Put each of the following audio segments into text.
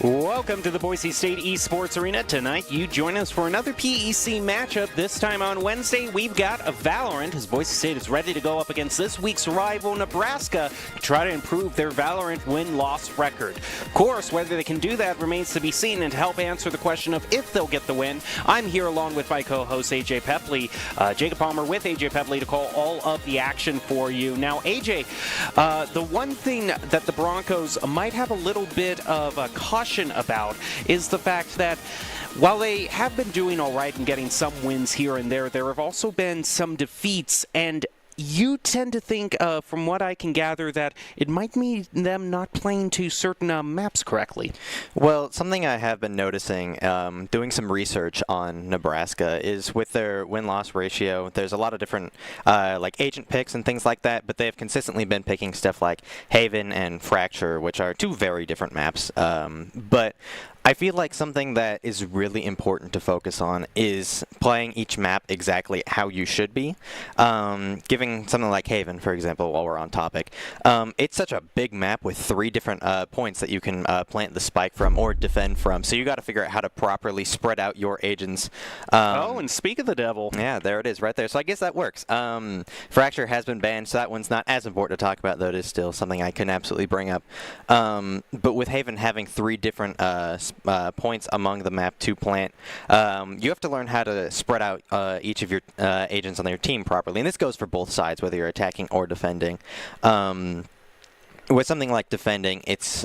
Welcome to the Boise State Esports Arena. Tonight, you join us for another PEC matchup. This time on Wednesday, we've got a Valorant, as Boise State is ready to go up against this week's rival, Nebraska, to try to improve their Valorant win-loss record. Of course, whether they can do that remains to be seen, and to help answer the question of if they'll get the win, I'm here along with my co-host, AJ Pepley. Jacob Palmer with AJ Pepley to call all of the action for you. Now, AJ, the one thing that the Broncos might have a little bit of caution about is the fact that while they have been doing all right and getting some wins here and there have also been some defeats, and you tend to think, from what I can gather, that it might mean them not playing to certain maps correctly. Well, something I have been noticing, doing some research on Nebraska, is with their win-loss ratio, there's a lot of different like agent picks and things like that, but they have consistently been picking stuff like Haven and Fracture, which are two very different maps. But I feel like something that is really important to focus on is playing each map exactly how you should be. Giving something like Haven, for example, while we're on topic, it's such a big map with 3 different points that you can plant the spike from or defend from. So you got to figure out how to properly spread out your agents. Oh, and speak of the devil. Yeah, there it is right there. So I guess that works. Fracture has been banned, so that one's not as important to talk about, though it is still something I can absolutely bring up. But with Haven having 3 different points among the map to plant, you have to learn how to spread out each of your agents on your team properly. And this goes for both sides, whether you're attacking or defending. With something like defending, it's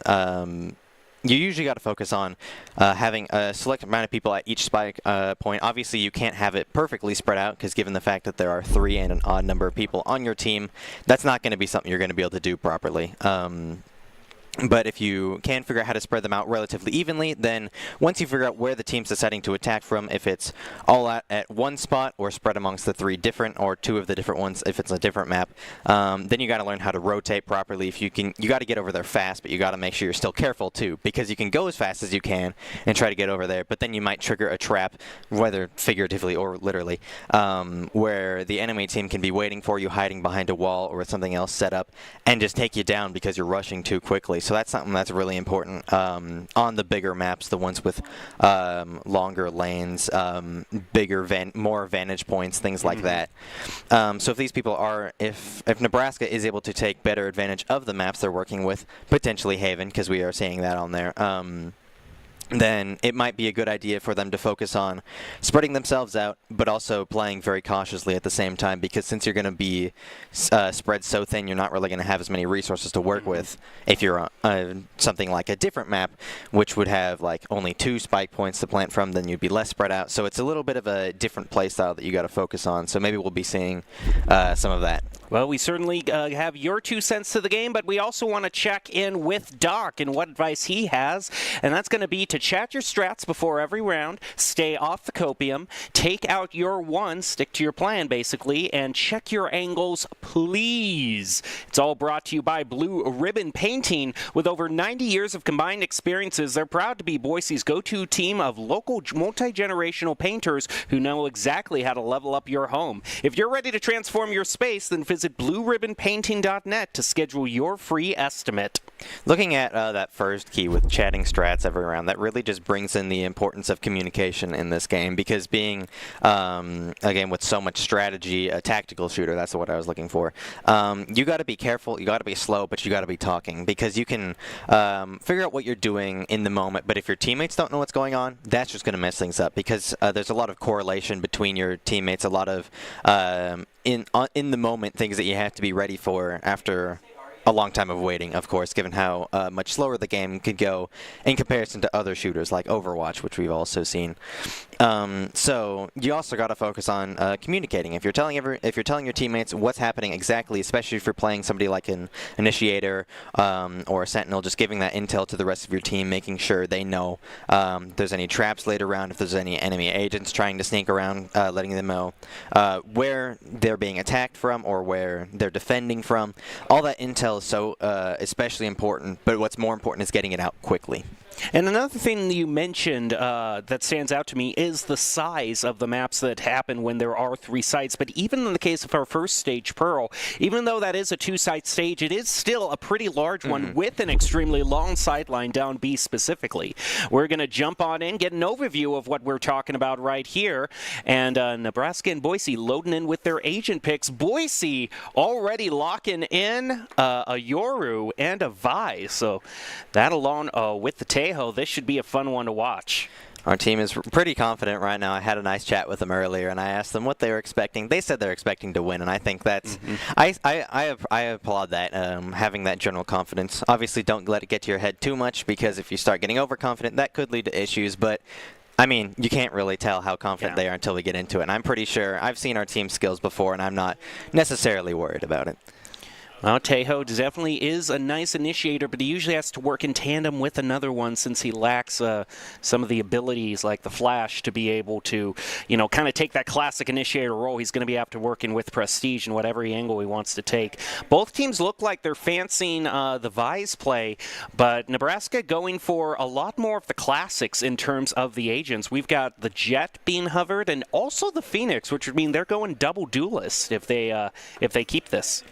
you usually got to focus on having a select amount of people at each spike point. Obviously, you can't have it perfectly spread out, because given the fact that there are 3 and an odd number of people on your team, that's not going to be something you're going to be able to do properly. But if you can figure out how to spread them out relatively evenly, then once you figure out where the team's deciding to attack from, if it's all at one spot or spread amongst the 3 different or 2 of the different ones if it's a different map, then you got to learn how to rotate properly. If you got to get over there fast, but you got to make sure you're still careful too, because you can go as fast as you can and try to get over there, but then you might trigger a trap, whether figuratively or literally, where the enemy team can be waiting for you, hiding behind a wall or with something else set up, and just take you down because you're rushing too quickly. So that's something that's really important on the bigger maps, the ones with longer lanes, more vantage points, things like that. So if these people are, if Nebraska is able to take better advantage of the maps they're working with, potentially Haven, because we are seeing that on there, then it might be a good idea for them to focus on spreading themselves out, but also playing very cautiously at the same time, because since you're going to be spread so thin, you're not really going to have as many resources to work with. If you're something like a different map, which would have like only 2 spike points to plant from, then you'd be less spread out. So it's a little bit of a different play style that you got to focus on. So maybe we'll be seeing some of that. Well, we certainly have your 2 cents to the game, but we also want to check in with Doc and what advice he has, and that's going to be to chat your strats before every round, stay off the copium, take out your 1, stick to your plan basically, and check your angles, please. It's all brought to you by Blue Ribbon Painting. With over 90 years of combined experiences, they're proud to be Boise's go-to team of local multi-generational painters who know exactly how to level up your home. If you're ready to transform your space, then visit blueribbonpainting.net to schedule your free estimate. Looking at that first key with chatting strats every round, that really just brings in the importance of communication in this game, because being, again, with so much strategy, a tactical shooter, that's what I was looking for, you got to be careful, you got to be slow, but you got to be talking, because you can figure out what you're doing in the moment, but if your teammates don't know what's going on, that's just going to mess things up, because there's a lot of correlation between your teammates, a lot of in the moment things that you have to be ready for after a long time of waiting, of course, given how much slower the game could go in comparison to other shooters like Overwatch, which we've also seen. So you also got to focus on communicating. If you're telling your teammates what's happening exactly, especially if you're playing somebody like an Initiator or a Sentinel, just giving that intel to the rest of your team, making sure they know if there's any traps laid around, if there's any enemy agents trying to sneak around, letting them know where they're being attacked from or where they're defending from. All that intel is so especially important, but what's more important is getting it out quickly. And another thing you mentioned that stands out to me is the size of the maps that happen when there are 3 sites. But even in the case of our first stage, Pearl, even though that is a 2-site stage, it is still a pretty large one with an extremely long sideline down B specifically. We're going to jump on in, get an overview of what we're talking about right here. And Nebraska and Boise loading in with their agent picks. Boise already locking in a Yoru and a Vi. So that alone with the Tejo, this should be a fun one to watch. Our team is pretty confident right now. I had a nice chat with them earlier, and I asked them what they were expecting. They said they're expecting to win, and I think that's I applaud that, having that general confidence. Obviously, don't let it get to your head too much, because if you start getting overconfident, that could lead to issues. But I mean, you can't really tell how confident they are until we get into it. And I'm pretty sure I've seen our team's skills before, and I'm not necessarily worried about it. Well, Tejo definitely is a nice initiator, but he usually has to work in tandem with another one since he lacks some of the abilities like the flash to be able to, kind of take that classic initiator role. He's going to be after working with Prestige and whatever angle he wants to take. Both teams look like they're fancying the Vi's play, but Nebraska going for a lot more of the classics in terms of the agents. We've got the Jet being hovered and also the Phoenix, which would mean they're going double duelist if they keep this.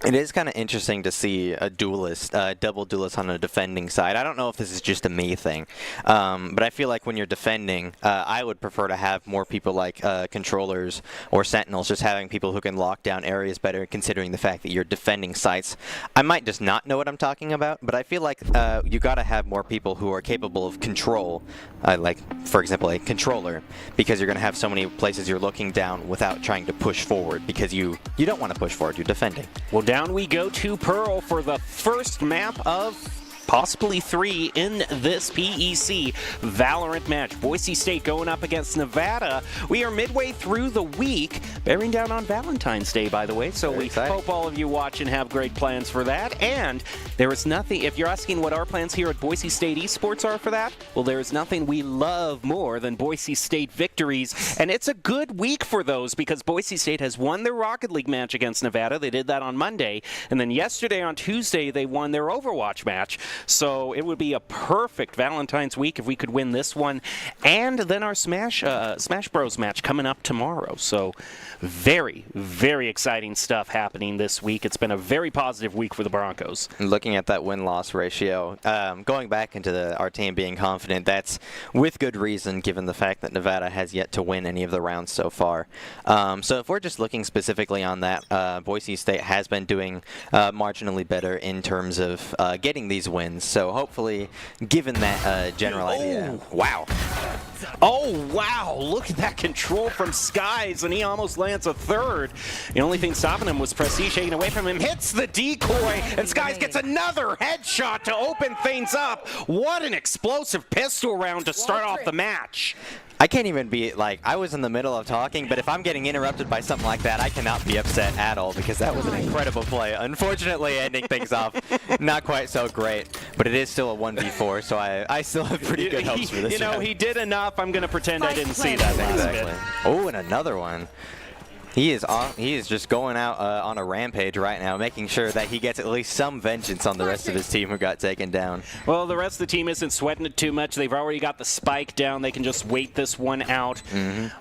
It is kind of interesting to see a duelist, double duelist on a defending side. I don't know if this is just a me thing, but I feel like when you're defending, I would prefer to have more people like controllers or sentinels, just having people who can lock down areas better, considering the fact that you're defending sites. I might just not know what I'm talking about, but I feel like you got to have more people who are capable of control, like, for example, a controller, because you're going to have so many places you're looking down without trying to push forward, because you don't want to push forward, you're defending. Well, down we go to Pearl for the first map of possibly 3 in this PEC Valorant match. Boise State going up against Nevada. We are midway through the week, bearing down on Valentine's Day, by the way, so we hope all of you watch and have great plans for that. And there is nothing, if you're asking what our plans here at Boise State Esports are for that, well, there is nothing we love more than Boise State victories, and it's a good week for those because Boise State has won their Rocket League match against Nevada. They did that on Monday, and then yesterday on Tuesday they won their Overwatch match. So it would be a perfect Valentine's week if we could win this one. And then our Smash Bros match coming up tomorrow. So very, very exciting stuff happening this week. It's been a very positive week for the Broncos. Looking at that win-loss ratio, going back into our team being confident, that's with good reason given the fact that Nevada has yet to win any of the rounds so far. So if we're just looking specifically on that, Boise State has been doing marginally better in terms of getting these wins. So hopefully, given that general idea. Wow. Oh, wow. Look at that control from Skies, and he almost lands a third. The only thing stopping him was Prestige shaking away from him. Hits the decoy, and Skies gets another headshot to open things up. What an explosive pistol round to start off the match. I can't even be, like, I was in the middle of talking, but if I'm getting interrupted by something like that, I cannot be upset at all because that was an incredible play. Unfortunately, ending things off not quite so great, but it is still a 1v4, so I still have pretty good hopes for this. He did enough. I'm going to pretend I didn't see that. Exactly. Oh, and another one. He is just going out on a rampage right now, making sure that he gets at least some vengeance on the rest of his team who got taken down. Well, the rest of the team isn't sweating it too much. They've already got the spike down. They can just wait this one out.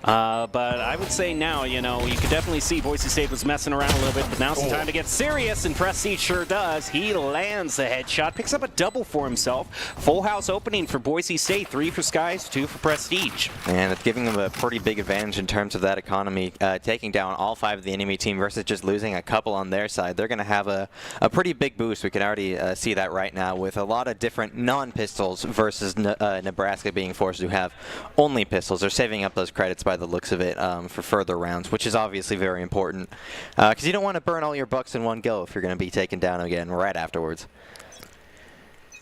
But I would say now, you could definitely see Boise State was messing around a little bit, but now's the time to get serious, and Prestige sure does. He lands the headshot, picks up a double for himself. Full house opening for Boise State, 3 for Skies, 2 for Prestige. And it's giving them a pretty big advantage in terms of that economy, taking down all 5 of the enemy team versus just losing a couple on their side. They're going to have a pretty big boost. We can already see that right now with a lot of different non-pistols versus Nebraska being forced to have only pistols. They're saving up those credits by the looks of it for further rounds, which is obviously very important because you don't want to burn all your bucks in one go if you're going to be taken down again right afterwards.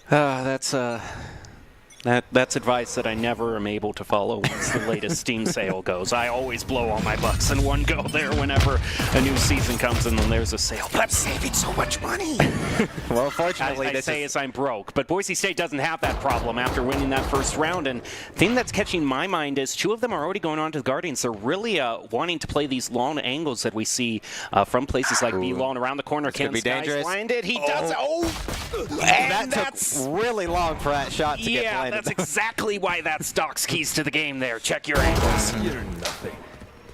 That's advice that I never am able to follow once the latest Steam sale goes. I always blow all my bucks in one go there whenever a new season comes and then there's a sale. But I'm saving so much money. Well, fortunately, I say as I'm broke. But Boise State doesn't have that problem after winning that first round. And the thing that's catching my mind is 2 of them are already going on to the Guardians. They're really wanting to play these long angles that we see from places like VAL and around the corner. Can be dangerous. Blinded. He does. And that's really long for that shot to get blinded. That's exactly why that stocks keys to the game there. Check your angles. You're nothing.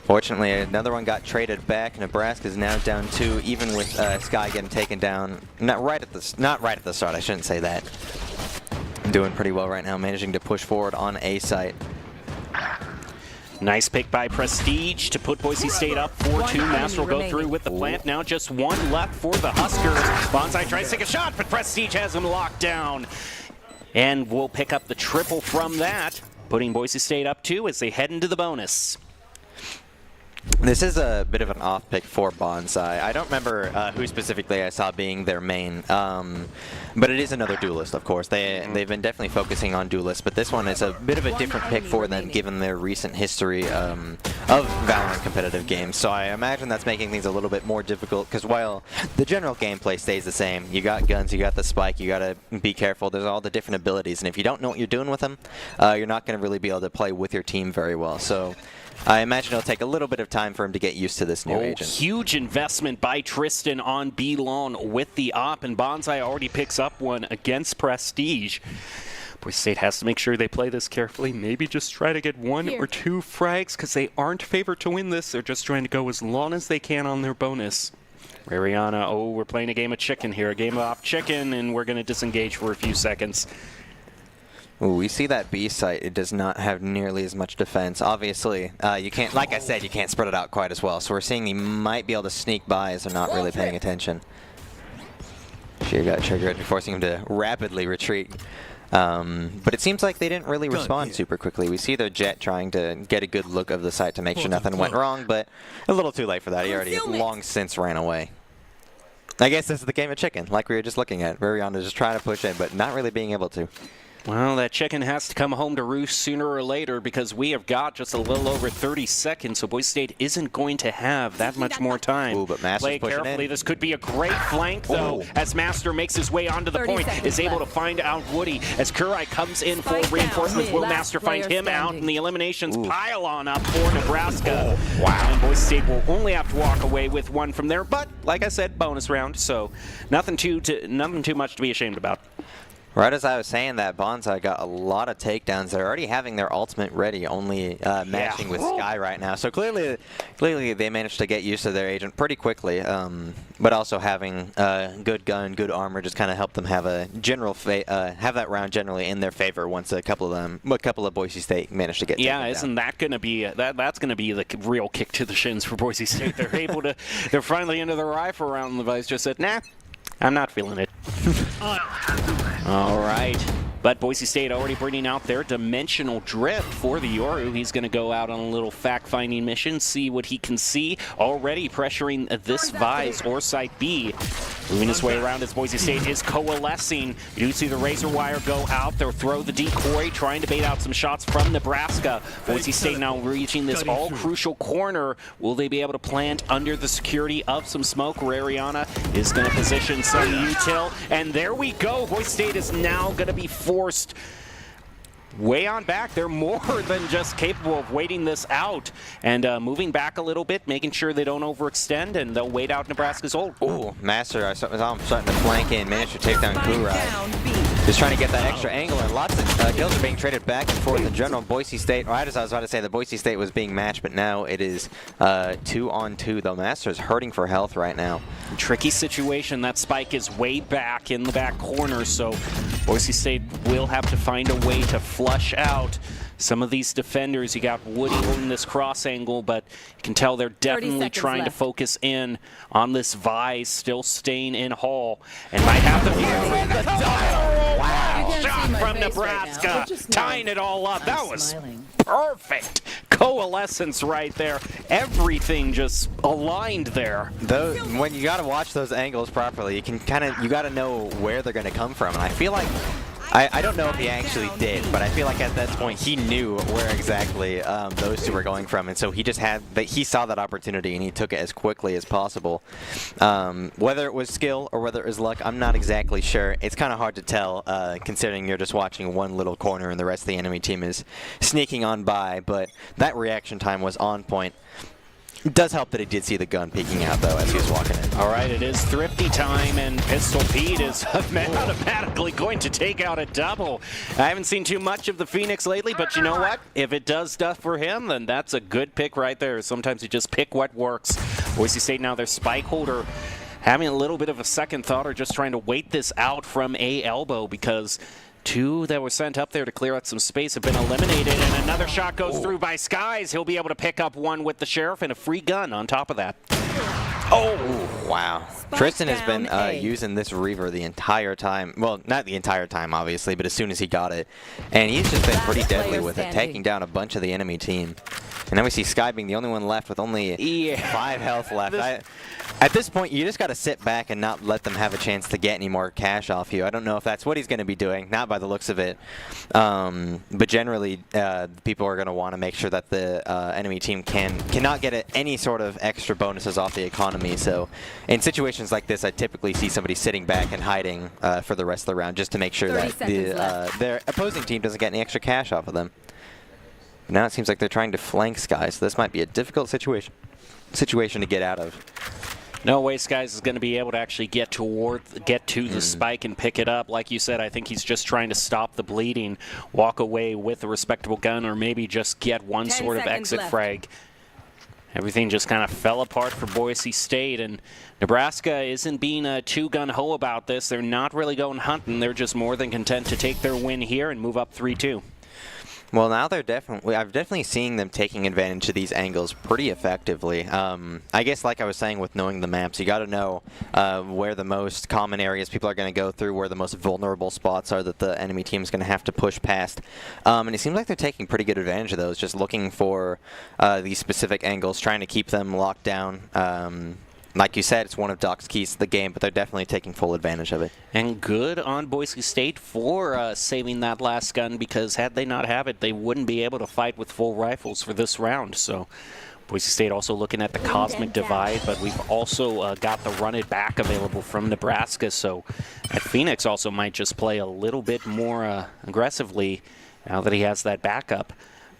Fortunately, another one got traded back. Nebraska is now down 2, even with Sky getting taken down. Not right at the start. I shouldn't say that. Doing pretty well right now, managing to push forward on A site. Nice pick by Prestige to put Boise State up 4-2. Master will go through with the plant. Now just 1 left for the Huskers. Bonsai tries to take a shot, but Prestige has him locked down. And we'll pick up the triple from that, putting Boise State up 2 as they head into the bonus. This is a bit of an off pick for Bonsai. I don't remember who specifically I saw being their main, but it is another duelist, of course. They've been definitely focusing on duelists, but this one is a bit of a different pick for them given their recent history of Valorant competitive games. So I imagine that's making things a little bit more difficult because while the general gameplay stays the same, you got guns, you got the spike, you got to be careful. There's all the different abilities, and if you don't know what you're doing with them, you're not going to really be able to play with your team very well. So I imagine it'll take a little bit of time for him to get used to this new agent. Huge investment by Tristan on B-Lon with the op, and Bonsai already picks up one against Prestige. Boise State has to make sure they play this carefully. Maybe just try to get 1 or 2 frags because they aren't favored to win this. They're just trying to go as long as they can on their bonus. Rariana, we're playing a game of chicken here, a game of chicken, and we're going to disengage for a few seconds. Ooh, we see that B site. It does not have nearly as much defense. Obviously, you can't, like I said, you can't spread it out quite as well. So we're seeing he might be able to sneak by as they're not really paying attention. She got triggered, forcing him to rapidly retreat. But it seems like they didn't really respond super quickly. We see the Jet trying to get a good look of the site to make sure nothing went wrong, but a little too late for that. He already long since ran away. I guess this is the game of chicken, like we were just looking at. Rariana just trying to push in, but not really being able to. Well, that chicken has to come home to roost sooner or later because we have got just a little over 30 seconds, so Boise State isn't going to have that much more time. Ooh, but Master's Play pushing carefully. in. This could be a great flank, though, as Master makes his way onto the point, is able to find out Woody. As Kurai comes in for reinforcements, will Master find him out, and the eliminations pile on up for Nebraska. Wow. And Boise State will only have to walk away with 1 from there, but, like I said, bonus round, so nothing too much to be ashamed about. Right as I was saying that, Bonsai got a lot of takedowns. They're already having their ultimate ready, only matching with Sky right now. So clearly they managed to get used to their agent pretty quickly. But also having good gun, good armor, just kind of helped them have a general have that round generally in their favor. Once a couple of Boise State managed to get taken down. Isn't that going to be that's going to be the real kick to the shins for Boise State? They're able to. They're finally into the rifle round, and the Vice just said, "Nah, I'm not feeling it." All right. But Boise State already bringing out their dimensional drift for the Yoru. He's going to go out on a little fact-finding mission, see what he can see. Already pressuring this Vise or Site B. Moving his way around as Boise State is coalescing. You do see the razor wire go out. They'll throw the decoy, trying to bait out some shots from Nebraska. Boise State now reaching this all-crucial corner. Will they be able to plant under the security of some smoke? Rariana is going to position some util. And there we go. Boise State is now going to be forced way on back. They're more than just capable of waiting this out and moving back a little bit, making sure they don't overextend, and they'll wait out Nebraska's ult. Ooh, Master, I saw him starting to flank in, managed to take down Kurai. Just trying to get that extra angle, and lots of kills are being traded back and forth in general. Boise State, right as I was about to say, the Boise State was being matched, but now it is 2-on-2, though Master's hurting for health right now. Tricky situation. That spike is way back in the back corner, so Boise State will have to find a way to flush out some of these defenders. You got Woody holding this cross angle, but you can tell they're definitely trying to focus in on this Vise still staying in Hall, and might have to be the double. Wow, shot from Nebraska, tying it all up. That was perfect coalescence right there. Everything just aligned there. When you got to watch those angles properly, you got to know where they're going to come from, and I feel like I don't know if he actually did, but I feel like at that point he knew where exactly those two were going from, and so he just he saw that opportunity and he took it as quickly as possible. Whether it was skill or whether it was luck, I'm not exactly sure. It's kind of hard to tell considering you're just watching one little corner and the rest of the enemy team is sneaking on by, but that reaction time was on point. It does help that he did see the gun peeking out, though, as he was walking in. All right, it is Thrifty time, and Pistol Pete is automatically going to take out a double. I haven't seen too much of the Phoenix lately, but you know what? If it does stuff for him, then that's a good pick right there. Sometimes you just pick what works. Boise State now, their spike holder having a little bit of a second thought or just trying to wait this out from A elbow, because two that were sent up there to clear out some space have been eliminated, and another shot goes through by Skies. He'll be able to pick up one with the Sheriff and a free gun on top of that. Oh, wow. Tristan has been using this Reaver the entire time. Well, not the entire time, obviously, but as soon as he got it. And he's just been pretty deadly with it, taking down a bunch of the enemy team. And then we see Sky being the only one left with only 5 health left. At this point, you just got to sit back and not let them have a chance to get any more cash off you. I don't know if that's what he's going to be doing, not by the looks of it. But generally, people are going to want to make sure that the enemy team cannot get any sort of extra bonuses off the economy. So in situations like this, I typically see somebody sitting back and hiding for the rest of the round just to make sure that their opposing team doesn't get any extra cash off of them. But now it seems like they're trying to flank Sky, so this might be a difficult situation to get out of. No way Skies is going to be able to actually get to the spike and pick it up. Like you said, I think he's just trying to stop the bleeding, walk away with a respectable gun, or maybe just get one sort of exit frag. Everything just kind of fell apart for Boise State, and Nebraska isn't being too gung-ho about this. They're not really going hunting. They're just more than content to take their win here and move up 3-2. Well, now I've definitely seen them taking advantage of these angles pretty effectively. I guess, like I was saying, with knowing the maps, you got to know where the most common areas people are going to go through, where the most vulnerable spots are that the enemy team is going to have to push past. And it seems like they're taking pretty good advantage of those, just looking for these specific angles, trying to keep them locked down. Like you said, it's one of Doc's keys to the game, but they're definitely taking full advantage of it. And good on Boise State for saving that last gun, because had they not have it, they wouldn't be able to fight with full rifles for this round. So Boise State also looking at the Cosmic Divide, but we've also got the Run It Back available from Nebraska. So that Phoenix also might just play a little bit more aggressively now that he has that backup.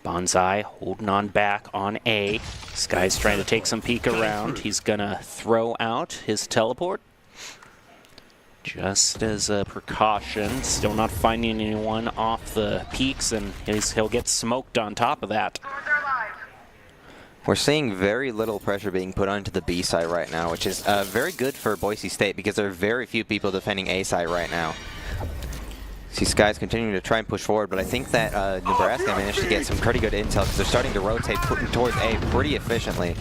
Bonsai holding on back on A. Sky's trying to take some peek around. He's going to throw out his teleport just as a precaution. Still not finding anyone off the peaks, and he'll get smoked on top of that. We're seeing very little pressure being put onto the B side right now, which is very good for Boise State because there are very few people defending A side right now. See Sky's continuing to try and push forward, but I think that Nebraska managed to get some pretty good intel because they're starting to rotate towards A pretty efficiently.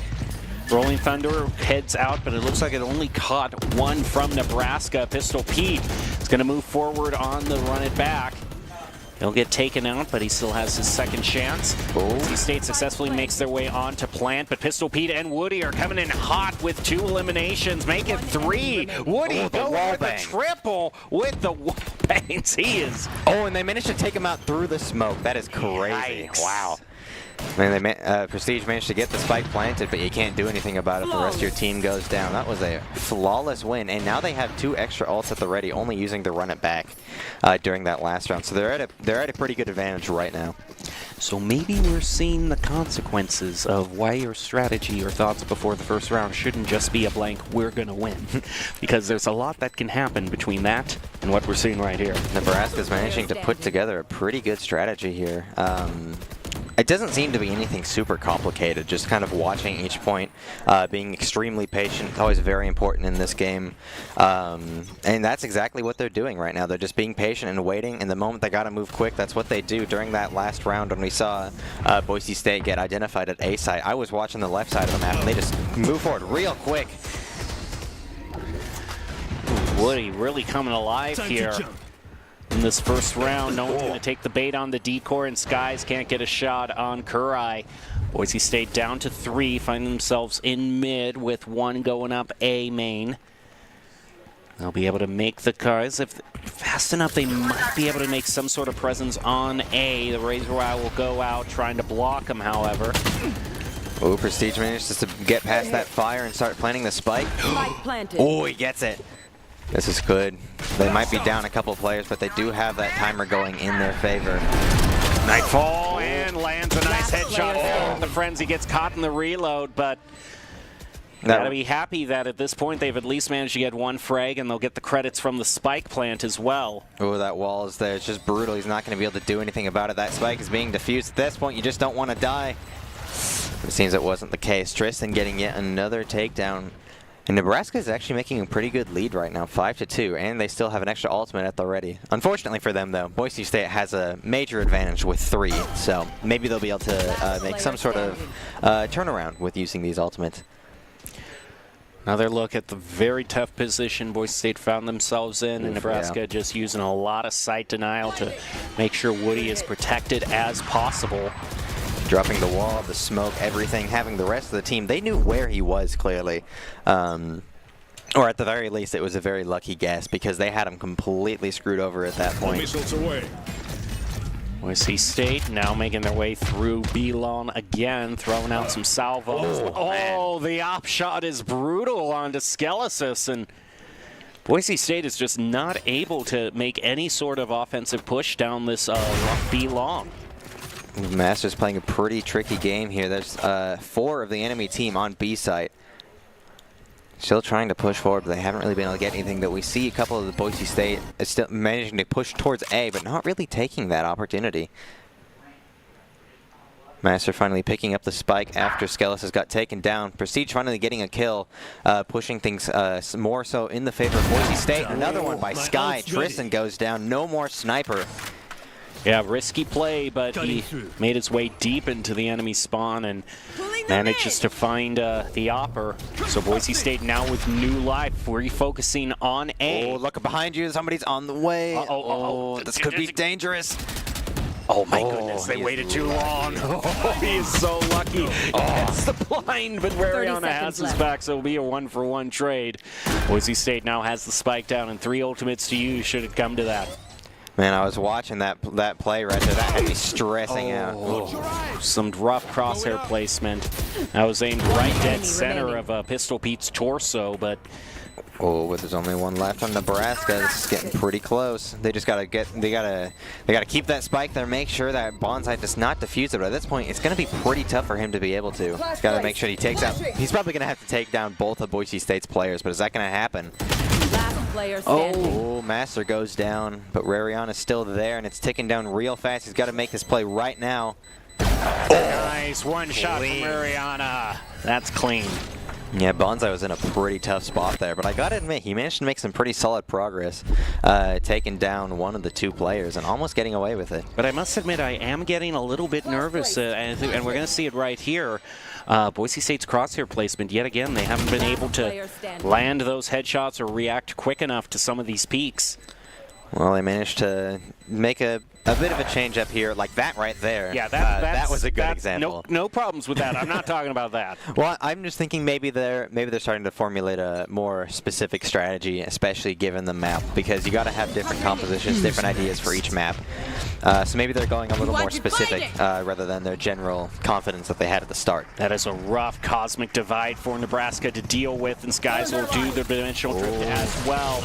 Rolling Thunder heads out, but it looks like it only caught one from Nebraska. Pistol Pete is going to move forward on the Run It Back. He'll get taken out, but he still has his second chance. Boise State successfully makes their way on to plant, but Pistol Pete and Woody are coming in hot with 2 eliminations. Make it 3. Woody going with the triple with the wall bangs. He is. Oh, and they managed to take him out through the smoke. That is crazy. Yikes. Wow. I mean, Prestige managed to get the spike planted, but you can't do anything about it if the rest of your team goes down. That was a flawless win, and now they have 2 extra ults at the ready, only using to run it back during that last round. So they're at a pretty good advantage right now. So maybe we're seeing the consequences of why your strategy or thoughts before the first round shouldn't just be a blank, we're going to win. Because there's a lot that can happen between that and what we're seeing right here. Nebraska's managing to put together a pretty good strategy here. It doesn't seem to be anything super complicated, just kind of watching each point, being extremely patient, always very important in this game. And that's exactly what they're doing right now. They're just being patient and waiting, and the moment they got to move quick, that's what they do. During that last round when we saw Boise State get identified at A site, I was watching the left side of the map, and they just move forward real quick. Woody really coming alive here. In this first round, no one's going to take the bait on the decoy, and Skies can't get a shot on Kurai. Boise State down to 3, find themselves in mid with 1 going up A main. They'll be able to make the cars. If fast enough, they might be able to make some sort of presence on A. The Razor Eye will go out trying to block them, however. Oh, Prestige manages to get past that fire and start planting the spike. Oh, he gets it. This is good. They might be down a couple players, but they do have that timer going in their favor. Nightfall and lands a nice headshot. The Frenzy gets caught in the reload, but gotta be happy that at this point they've at least managed to get 1 frag, and they'll get the credits from the spike plant as well. Oh, that wall is there. It's just brutal. He's not going to be able to do anything about it. That spike is being defused. At this point, you just don't want to die. It seems it wasn't the case. Tristan getting yet another takedown. And Nebraska is actually making a pretty good lead right now, 5-2, and they still have an extra ultimate at the ready. Unfortunately for them, though, Boise State has a major advantage with 3, so maybe they'll be able to make some sort of turnaround with using these ultimates. Another look at the very tough position Boise State found themselves in, and Nebraska just using a lot of site denial to make sure Woody is protected as possible. Dropping the wall, the smoke, everything, having the rest of the team. They knew where he was, clearly. Or at the very least, it was a very lucky guess because they had him completely screwed over at that point. Missiles away. Boise State now making their way through B-Lon again, throwing out some salvos. Oh, the op shot is brutal onto Skelesis, and Boise State is just not able to make any sort of offensive push down this B-Long. Masters playing a pretty tricky game here. There's 4 of the enemy team on B site. Still trying to push forward, but they haven't really been able to get anything. That we see a couple of the Boise State is still managing to push towards A, but not really taking that opportunity. Master finally picking up the spike after Skelis has got taken down. Prestige finally getting a kill, pushing things more so in the favor of Boise State. Another one by Sky. Tristan goes down. No more sniper. Yeah, risky play, but he made his way deep into the enemy spawn and manages to find the Opper. So Boise State now with new life, refocusing on A. Oh, look behind you. Somebody's on the way. This could be dangerous. Oh my goodness, they waited too long. Oh, he is so lucky. It's the blind, but Rariana has his back, so it'll be a 1-for-1 trade. Boise State now has the spike down and 3 ultimates to use should it come to that. Man, I was watching that play right there. That had me stressing out. Some rough crosshair placement. That was aimed right dead center of Pistol Pete's torso, but but there's only 1 left on Nebraska. This is getting pretty close. They just gotta keep that spike there, make sure that Bonsai does not defuse it. But at this point, it's gonna be pretty tough for him to be able to. He's gotta make sure he takes out. He's probably gonna have to take down both of Boise State's players, but is that gonna happen? Oh, Master goes down, but Rariana's still there, and it's ticking down real fast. He's got to make this play right now. Nice one shot from Rariana. That's clean. Yeah, Bonsai was in a pretty tough spot there, but I got to admit, he managed to make some pretty solid progress, taking down 1 of the 2 players and almost getting away with it. But I must admit, I am getting a little bit nervous, and we're going to see it right here. Boise State's crosshair placement, yet again, they haven't been able to land those headshots or react quick enough to some of these peaks. Well, they managed to make a a bit of a change up here, like that right there. Yeah, that was a good example. No problems with that. I'm not talking about that. Well, I'm just thinking maybe they're starting to formulate a more specific strategy, especially given the map, because you got to have different compositions, different ideas for each map. So maybe they're going a little more specific rather than their general confidence that they had at the start. That is a rough cosmic divide for Nebraska to deal with, and Skies will do the dimensional drift as well.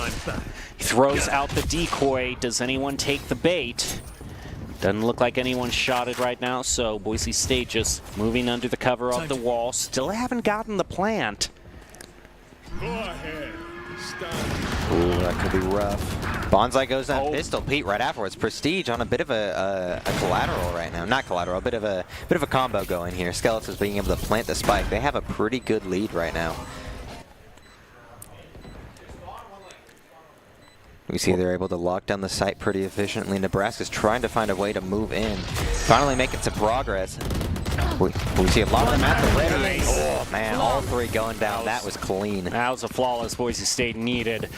He throws out the decoy. Does anyone take the bait? Doesn't look like anyone shot it right now, so Boise State just moving under the cover of the wall. Still haven't gotten the plant. Go ahead. Ooh, that could be rough. Bonsai goes down Pistol Pete right afterwards. Prestige on a bit of a collateral right now. Not collateral, a bit of a combo going here. Skeletons being able to plant the spike. They have a pretty good lead right now. We see they're able to lock down the site pretty efficiently. Nebraska's trying to find a way to move in. Finally making some progress. We see a lot of them at the ready. Oh man, all three going down. That was clean. That was a flawless Boise State needed.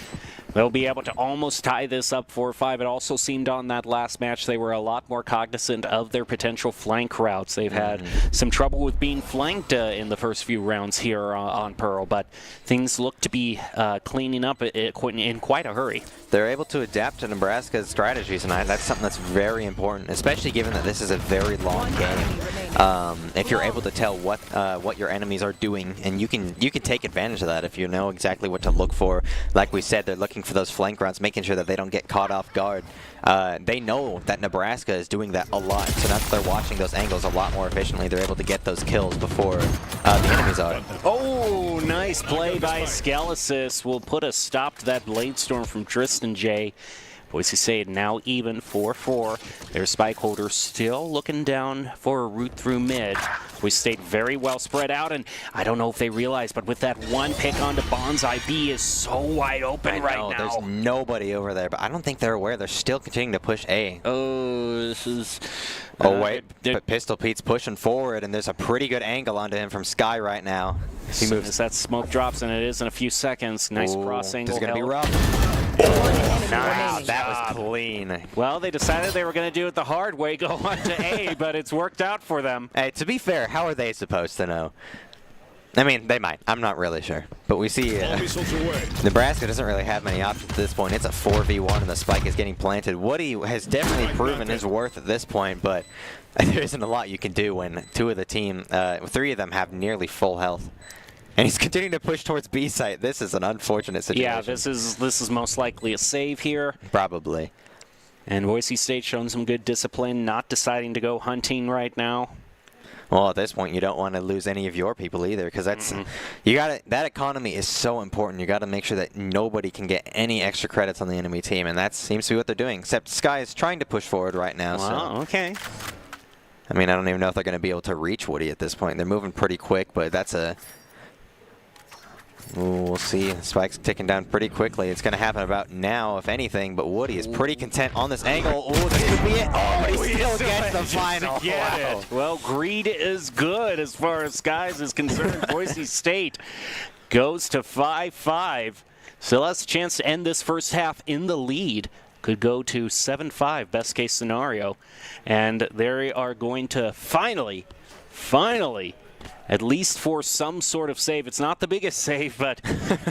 They'll be able to almost tie this up 4-5. It also seemed on that last match they were a lot more cognizant of their potential flank routes. They've had some trouble with being flanked in the first few rounds here on Pearl, but things look to be cleaning up in quite a hurry. They're able to adapt to Nebraska's strategies, and that's something that's very important, especially given that this is a very long game. If you're able to tell what your enemies are doing, and you can take advantage of that if you know exactly what to look for. Like we said, they're looking for those flank rounds, making sure that they don't get caught off guard. They know that Nebraska is doing that a lot, so now that they're watching those angles a lot more efficiently, they're able to get those kills before the enemies are. Oh, nice play by Skelesis. Will put a stop to that Blade Storm from Tristan J. Boise State now even 4-4. Their spike holder still looking down for a route through mid. Boise State very well spread out, and I don't know if they realize, but with that one pick onto Bonsai, B is so wide open right now. There's nobody over there, but I don't think they're aware. They're still continuing to push A. Oh, this is... Oh, wait, but Pistol Pete's pushing forward, and there's a pretty good angle onto him from Sky right now. He moves. As that smoke drops, and it is in a few seconds. Nice cross angle. This is going to be rough. Nice. That was clean. Well, they decided they were going to do it the hard way, go on to A, but it's worked out for them. Hey, to be fair, how are they supposed to know? I mean, they might. I'm not really sure. But we see Nebraska doesn't really have many options at this point. It's a 4v1, and the spike is getting planted. Woody has definitely proven his worth at this point, but there isn't a lot you can do when three of them have nearly full health. And he's continuing to push towards B site. This is an unfortunate situation. Yeah, this is most likely a save here. Probably. And Boise State showing some good discipline, not deciding to go hunting right now. Well, at this point, you don't want to lose any of your people either, because that's that economy is so important. You got to make sure that nobody can get any extra credits on the enemy team, and that seems to be what they're doing. Except Sky is trying to push forward right now. Wow, so. Okay. I mean, I don't even know if they're going to be able to reach Woody at this point. They're moving pretty quick, but that's a... Ooh, we'll see. Spike's ticking down pretty quickly. It's going to happen about now, if anything, but Woody is pretty content on this angle. Ooh, this could be it. Oh, but he still gets the final. Wow. Well, greed is good as far as Skies is concerned. Boise State goes to 5-5. Still has a chance to end this first half in the lead. Could go to 7-5, best case scenario. And they are going to finally, at least for some sort of save. It's not the biggest save, but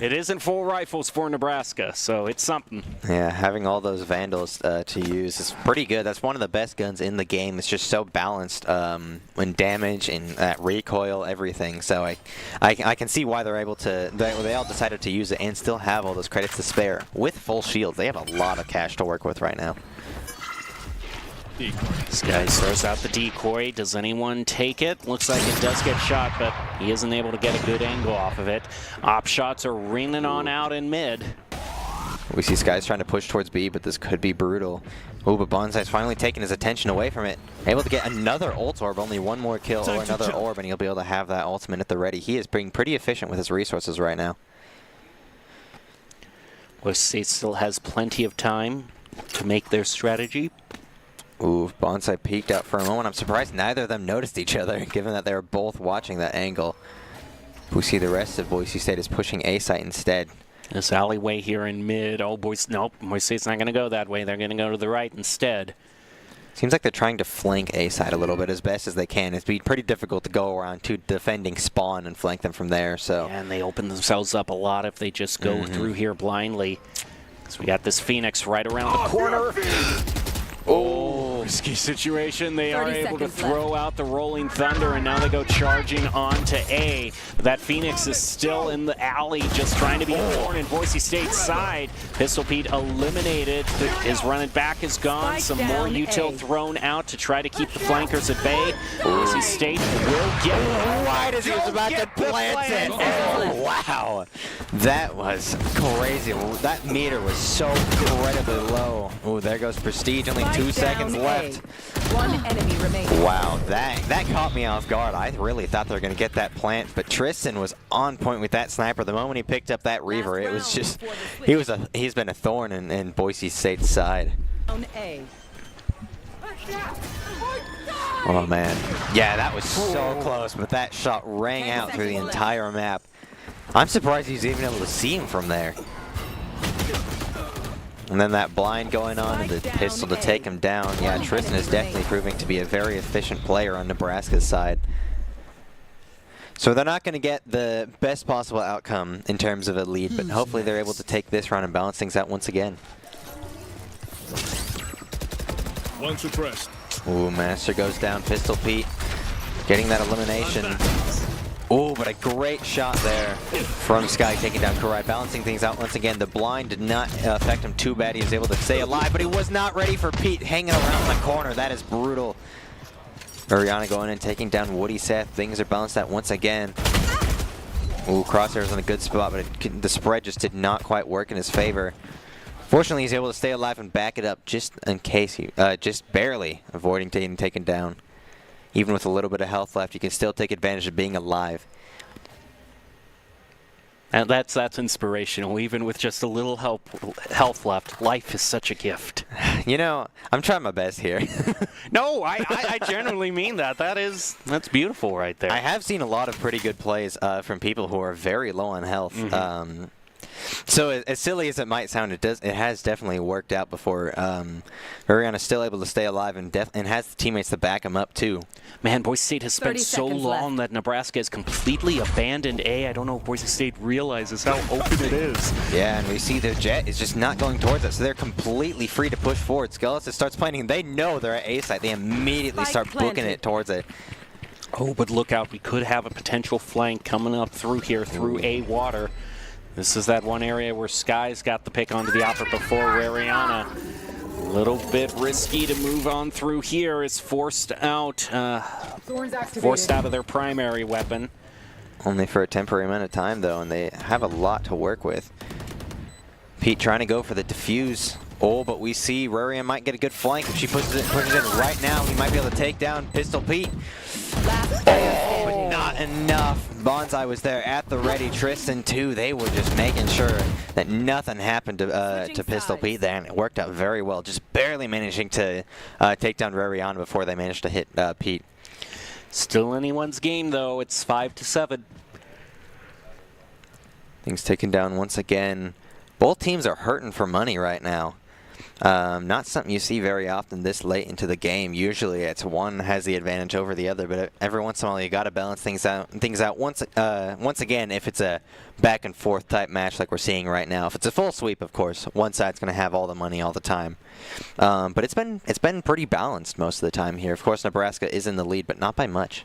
it isn't full rifles for Nebraska, so it's something. Yeah, having all those Vandals to use is pretty good. That's one of the best guns in the game. It's just so balanced in damage and recoil, everything. So I can see why they're able to. They all decided to use it and still have all those credits to spare with full shields. They have a lot of cash to work with right now. This guy throws out the decoy. Does anyone take it? Looks like it does get shot, but he isn't able to get a good angle off of it. Op shots are ringing on out in mid. We see Sky's trying to push towards B, but this could be brutal. Oh, but Bonsai's finally taking his attention away from it. Able to get another ult orb, only one more kill or another orb, and he'll be able to have that ultimate at the ready. He is being pretty efficient with his resources right now. Boise State still has plenty of time to make their strategy. Ooh, Bonsai peeked out for a moment. I'm surprised neither of them noticed each other, given that they were both watching that angle. We see the rest of Boise State is pushing A site instead. This alleyway here in mid. Oh, nope, Boise State's not going to go that way. They're going to go to the right instead. Seems like they're trying to flank A side a little bit as best as they can. It's been pretty difficult to go around to defending spawn and flank them from there. So And they open themselves up a lot if they just go through here blindly. So we got this Phoenix right around the corner. Oh, risky situation. They are able to throw out the Rolling Thunder, and now they go charging on to A. That Phoenix is still in the alley, just trying to be a thorn in Boise State's side. Pistol Pete eliminated. His running back is gone. Some more util thrown out to try to keep the flankers at bay. Boise State will get it. right as he was about to plant it. Oh, wow. That was crazy. That meter was so incredibly low. Oh, there goes Prestige. Only 2 seconds left. One enemy remaining. Wow, that caught me off guard. I really thought they were going to get that plant, but Tristan was on point with that sniper. The moment he picked up that Reaver, it was just, he's been a thorn in Boise State's side. Oh man, yeah, that was so close, but that shot rang out through the entire map. I'm surprised he's even able to see him from there. And then that blind going on and the pistol to take him down. Yeah, Tristan is definitely proving to be a very efficient player on Nebraska's side. So they're not going to get the best possible outcome in terms of a lead, but hopefully they're able to take this round and balance things out once again. One suppressed. Ooh, Master goes down. Pistol Pete getting that elimination. Oh, but a great shot there from Sky, taking down Karai, balancing things out once again. The blind did not affect him too bad. He was able to stay alive, but he was not ready for Pete hanging around the corner. That is brutal. Ariana going in, taking down Woody Seth. Things are balanced out once again. Ooh, Crosshair's in a good spot, but the spread just did not quite work in his favor. Fortunately, he's able to stay alive and back it up just in case he, just barely avoiding getting taken down. Even with a little bit of health left, you can still take advantage of being alive. And that's inspirational. Even with just a little health left, life is such a gift. You know, I'm trying my best here. No, I genuinely mean that. That's beautiful right there. I have seen a lot of pretty good plays from people who are very low on health. So as silly as it might sound, it has definitely worked out before. Ariana's still able to stay alive and has the teammates to back him up too. Man, Boise State has spent so long that Nebraska has completely abandoned A. I don't know if Boise State realizes how open it is. Yeah, and we see the Jet is just not going towards it, so they're completely free to push forward. Skeletons starts planting. They know they're at A site. They immediately start booking it towards it. Oh, but look out. We could have a potential flank coming up through here, through A water. This is that one area where Sky's got the pick onto the offer before Ariana. A little bit risky to move on through here. Is forced out of their primary weapon. Only for a temporary amount of time, though, and they have a lot to work with. Pete trying to go for the defuse. Oh, but we see Rarian might get a good flank if she pushes it in right now. He might be able to take down Pistol Pete. Oh, but not enough. Bonsai was there at the ready. Tristan, too. They were just making sure that nothing happened to Pistol Pete there, and it worked out very well. Just barely managing to take down Rariana before they managed to hit Pete. Still anyone's game, though. It's 5-7. Things taken down once again. Both teams are hurting for money right now. Not something you see very often this late into the game. Usually it's one has the advantage over the other, but every once in a while you got to balance things out once again if it's a back and forth type match like we're seeing right now. If it's a full sweep, of course, one side's going to have all the money all the time. But it's been pretty balanced most of the time here. Of course, Nebraska is in the lead, but not by much.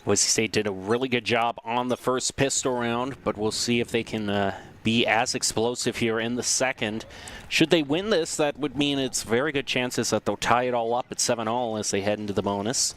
Boise State did a really good job on the first pistol round, but we'll see if they can be as explosive here in the second. Should they win this, that would mean it's very good chances that they'll tie it all up at 7-all as they head into the bonus.